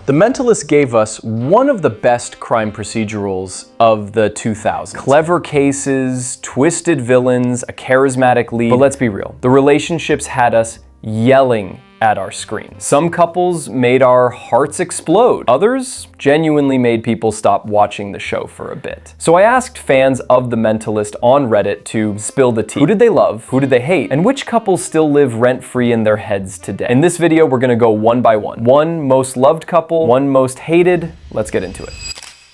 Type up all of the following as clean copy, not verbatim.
The Mentalist gave us one of the best crime procedurals of the 2000s. Clever cases, twisted villains, a charismatic lead. But let's be real, the relationships had us yelling at our screens. Some couples made our hearts explode. Others genuinely made people stop watching the show for a bit. So I asked fans of The Mentalist on Reddit to spill the tea. Who did they love? Who did they hate? And which couples still live rent-free in their heads today? In this video, we're gonna go one by one. One most loved couple, one most hated. Let's get into it.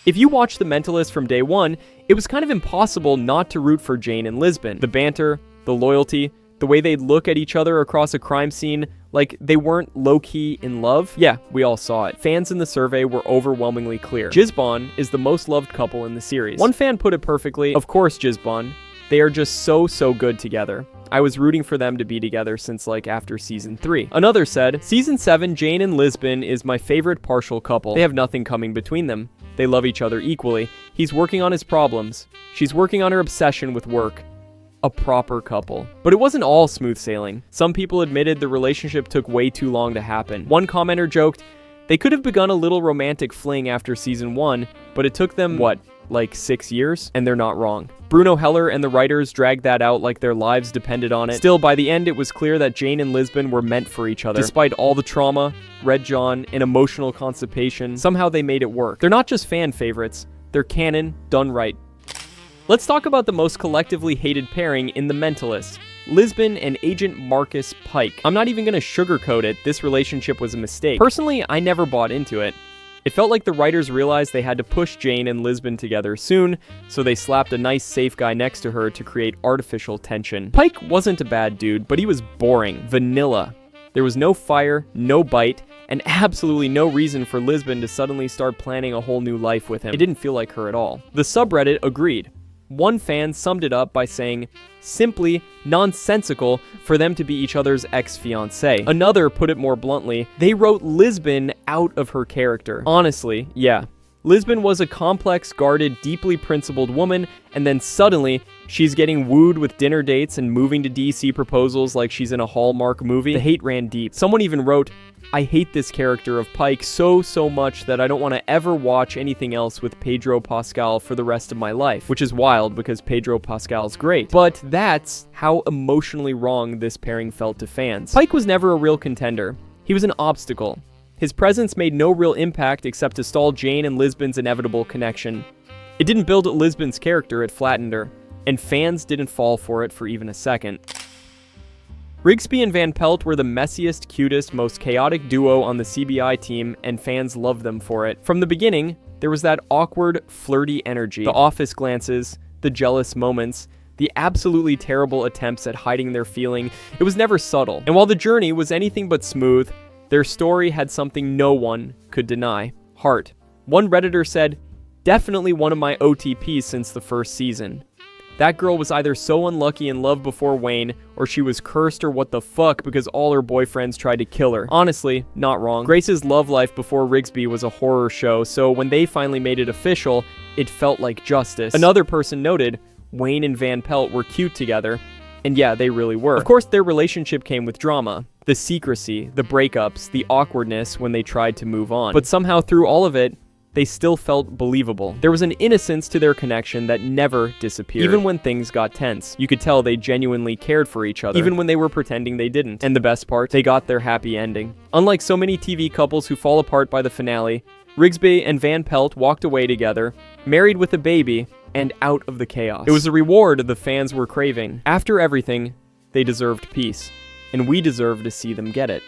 If you watched The Mentalist from day one, it was kind of impossible not to root for Jane and Lisbon. The banter, the loyalty, the way they'd look at each other across a crime scene, like they weren't low-key in love. Yeah, we all saw it. Fans in the survey were overwhelmingly clear. Lisbon is the most loved couple in the series. One fan put it perfectly, of course Lisbon, they are just so good together. I was rooting for them to be together since like after season 3. Another said, season 7, Jane and Lisbon is my favorite partial couple. They have nothing coming between them. They love each other equally. He's working on his problems. She's working on her obsession with work. A proper couple. But it wasn't all smooth sailing. Some people admitted the relationship took way too long to happen. One commenter joked, they could have begun a little romantic fling after season 1, but it took them, what, like 6 years? And they're not wrong. Bruno Heller and the writers dragged that out like their lives depended on it. Still, by the end, it was clear that Jane and Lisbon were meant for each other. Despite all the trauma, Red John, and emotional constipation, somehow they made it work. They're not just fan favorites, they're canon, done right. Let's talk about the most collectively hated pairing in The Mentalist, Lisbon and Agent Marcus Pike. I'm not even gonna sugarcoat it, this relationship was a mistake. Personally, I never bought into it. It felt like the writers realized they had to push Jane and Lisbon together soon, so they slapped a nice safe guy next to her to create artificial tension. Pike wasn't a bad dude, but he was boring, vanilla. There was no fire, no bite, and absolutely no reason for Lisbon to suddenly start planning a whole new life with him. It didn't feel like her at all. The subreddit agreed. One fan summed it up by saying, simply nonsensical for them to be each other's ex-fiancé. Another put it more bluntly, they wrote Lisbon out of her character. Honestly, yeah. Lisbon was a complex, guarded, deeply principled woman, and then suddenly, she's getting wooed with dinner dates and moving to DC proposals like she's in a Hallmark movie. The hate ran deep. Someone even wrote, I hate this character of Pike so much that I don't want to ever watch anything else with Pedro Pascal for the rest of my life. Which is wild because Pedro Pascal's great. But that's how emotionally wrong this pairing felt to fans. Pike was never a real contender. He was an obstacle. His presence made no real impact except to stall Jane and Lisbon's inevitable connection. It didn't build Lisbon's character, it flattened her. And fans didn't fall for it for even a second. Rigsby and Van Pelt were the messiest, cutest, most chaotic duo on the CBI team, and fans loved them for it. From the beginning, there was that awkward, flirty energy, the office glances, the jealous moments, the absolutely terrible attempts at hiding their feeling. It was never subtle. And while the journey was anything but smooth, their story had something no one could deny: heart. One Redditor said, definitely one of my OTPs since the first season. That girl was either so unlucky in love before Wayne, or she was cursed or what the fuck because all her boyfriends tried to kill her. Honestly, not wrong. Grace's love life before Rigsby was a horror show, so when they finally made it official, it felt like justice. Another person noted, Wayne and Van Pelt were cute together, and yeah, they really were. Of course, their relationship came with drama. The secrecy, the breakups, the awkwardness when they tried to move on. But somehow through all of it, they still felt believable. There was an innocence to their connection that never disappeared. Even when things got tense, you could tell they genuinely cared for each other, even when they were pretending they didn't. And the best part, they got their happy ending. Unlike so many TV couples who fall apart by the finale, Rigsby and Van Pelt walked away together, married with a baby, and out of the chaos. It was a reward the fans were craving. After everything, they deserved peace, and we deserve to see them get it.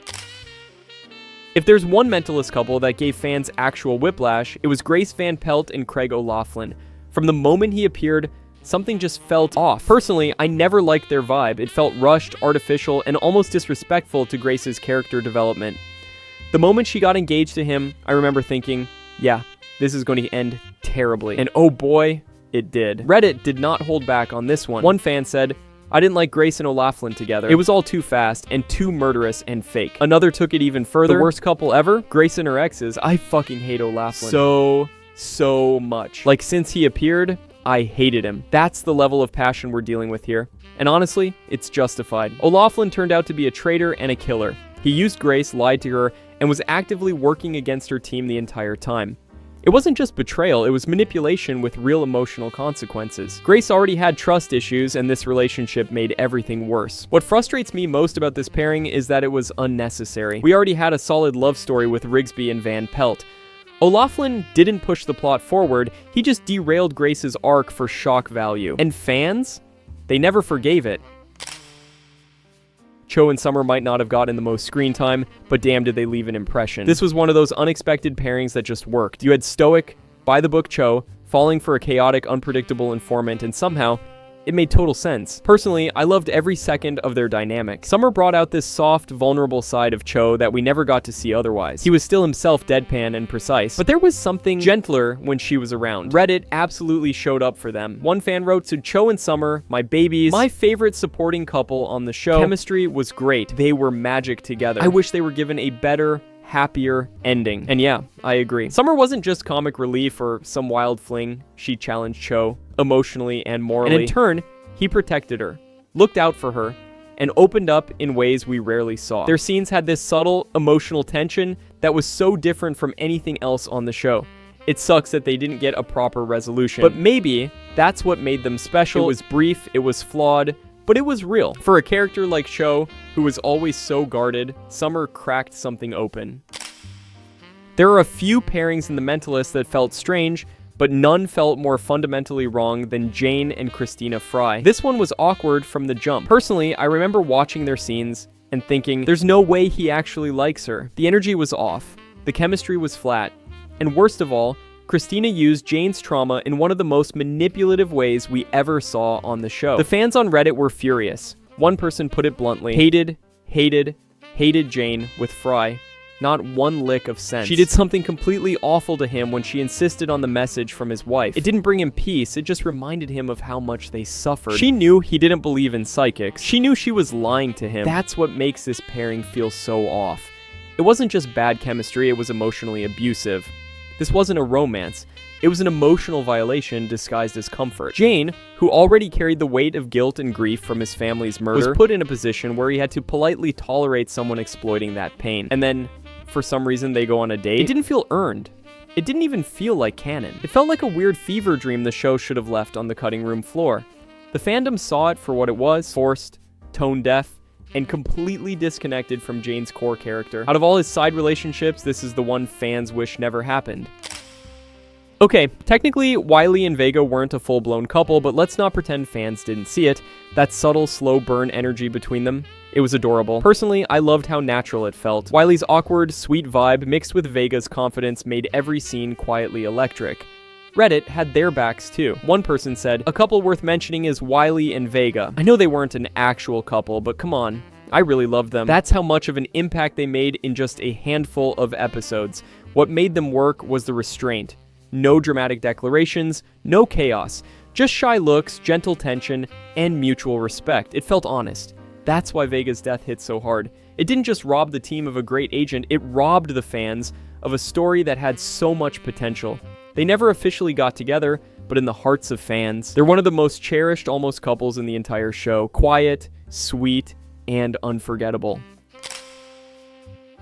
If there's one Mentalist couple that gave fans actual whiplash, it was Grace Van Pelt and Craig Olaflin. From the moment he appeared, something just felt off. Personally, I never liked their vibe. It felt rushed, artificial, and almost disrespectful to Grace's character development. The moment she got engaged to him, I remember thinking, yeah, this is going to end terribly. And oh boy, it did. Reddit did not hold back on this one. One fan said, I didn't like Grace and Olaflin together. It was all too fast and too murderous and fake. Another took it even further. The worst couple ever? Grace and her exes. I fucking hate Olaflin so much. Like, since he appeared, I hated him. That's the level of passion we're dealing with here. And honestly, it's justified. Olaflin turned out to be a traitor and a killer. He used Grace, lied to her, and was actively working against her team the entire time. It wasn't just betrayal, it was manipulation with real emotional consequences. Grace already had trust issues, and this relationship made everything worse. What frustrates me most about this pairing is that it was unnecessary. We already had a solid love story with Rigsby and Van Pelt. Olaflin didn't push the plot forward, he just derailed Grace's arc for shock value. And fans? They never forgave it. Cho and Summer might not have gotten the most screen time, but damn did they leave an impression. This was one of those unexpected pairings that just worked. You had stoic, by-the-book Cho falling for a chaotic, unpredictable informant, and somehow, it made total sense. Personally, I loved every second of their dynamic. Summer brought out this soft, vulnerable side of Cho that we never got to see otherwise. He was still himself deadpan and precise, but there was something gentler when she was around. Reddit absolutely showed up for them. One fan wrote, "To Cho and Summer, my babies, my favorite supporting couple on the show. Chemistry was great. They were magic together. I wish they were given a better, happier ending." And yeah, I agree. Summer wasn't just comic relief or some wild fling. She challenged Cho emotionally and morally. And in turn, he protected her, looked out for her, and opened up in ways we rarely saw. Their scenes had this subtle emotional tension that was so different from anything else on the show. It sucks that they didn't get a proper resolution, but maybe that's what made them special. It was brief, it was flawed, but it was real. For a character like Cho, who was always so guarded, Summer cracked something open. There are a few pairings in The Mentalist that felt strange, but none felt more fundamentally wrong than Jane and Christina Fry. This one was awkward from the jump. Personally, I remember watching their scenes and thinking, there's no way he actually likes her. The energy was off, the chemistry was flat, and worst of all, Christina used Jane's trauma in one of the most manipulative ways we ever saw on the show. The fans on Reddit were furious. One person put it bluntly, hated Jane with Fry. Not one lick of sense. She did something completely awful to him when she insisted on the message from his wife. It didn't bring him peace, it just reminded him of how much they suffered. She knew he didn't believe in psychics. She knew she was lying to him. That's what makes this pairing feel so off. It wasn't just bad chemistry, it was emotionally abusive. This wasn't a romance. It was an emotional violation disguised as comfort. Jane, who already carried the weight of guilt and grief from his family's murder, was put in a position where he had to politely tolerate someone exploiting that pain. And then, for some reason, they go on a date. It didn't feel earned. It didn't even feel like canon. It felt like a weird fever dream the show should have left on the cutting room floor. The fandom saw it for what it was, forced, tone-deaf, and completely disconnected from Jane's core character. Out of all his side relationships, this is the one fans wish never happened. Okay, technically, Wiley and Vega weren't a full-blown couple, but let's not pretend fans didn't see it. That subtle, slow burn energy between them, it was adorable. Personally, I loved how natural it felt. Wiley's awkward, sweet vibe mixed with Vega's confidence made every scene quietly electric. Reddit had their backs too. One person said, "A couple worth mentioning is Wiley and Vega. I know they weren't an actual couple, but come on, I really loved them." That's how much of an impact they made in just a handful of episodes. What made them work was the restraint. No dramatic declarations, no chaos. Just shy looks, gentle tension, and mutual respect. It felt honest. That's why Vega's death hit so hard. It didn't just rob the team of a great agent, it robbed the fans of a story that had so much potential. They never officially got together, but in the hearts of fans, they're one of the most cherished almost couples in the entire show. Quiet, sweet, and unforgettable.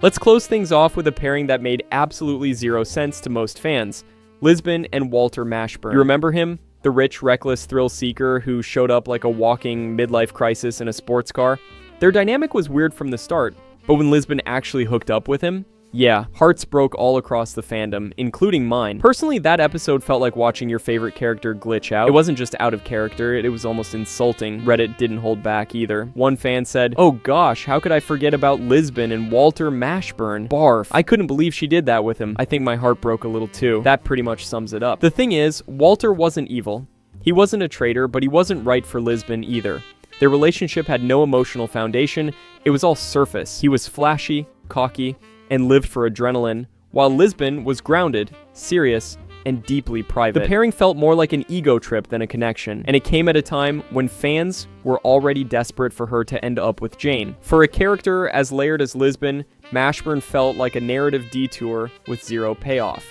Let's close things off with a pairing that made absolutely zero sense to most fans. Lisbon and Walter Mashburn. You remember him? The rich, reckless thrill seeker who showed up like a walking midlife crisis in a sports car? Their dynamic was weird from the start, but when Lisbon actually hooked up with him, yeah, hearts broke all across the fandom, including mine. Personally, that episode felt like watching your favorite character glitch out. It wasn't just out of character, it was almost insulting. Reddit didn't hold back either. One fan said, "Oh gosh, how could I forget about Lisbon and Walter Mashburn? Barf. I couldn't believe she did that with him." I think my heart broke a little too. That pretty much sums it up. The thing is, Walter wasn't evil. He wasn't a traitor, but he wasn't right for Lisbon either. Their relationship had no emotional foundation, it was all surface. He was flashy, cocky, and lived for adrenaline, while Lisbon was grounded, serious, and deeply private. The pairing felt more like an ego trip than a connection, and it came at a time when fans were already desperate for her to end up with Jane. For a character as layered as Lisbon, Mashburn felt like a narrative detour with zero payoff.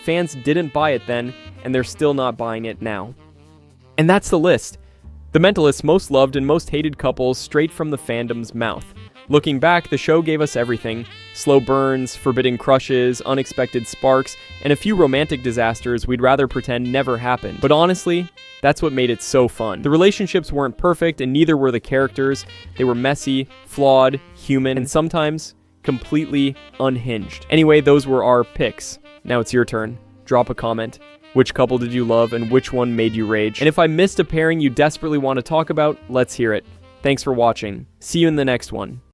Fans didn't buy it then, and they're still not buying it now. And that's the list. The Mentalist's most loved and most hated couples straight from the fandom's mouth. Looking back, the show gave us everything. Slow burns, forbidden crushes, unexpected sparks, and a few romantic disasters we'd rather pretend never happened. But honestly, that's what made it so fun. The relationships weren't perfect, and neither were the characters. They were messy, flawed, human, and sometimes completely unhinged. Anyway, those were our picks. Now it's your turn. Drop a comment. Which couple did you love, and which one made you rage? And if I missed a pairing you desperately want to talk about, let's hear it. Thanks for watching. See you in the next one.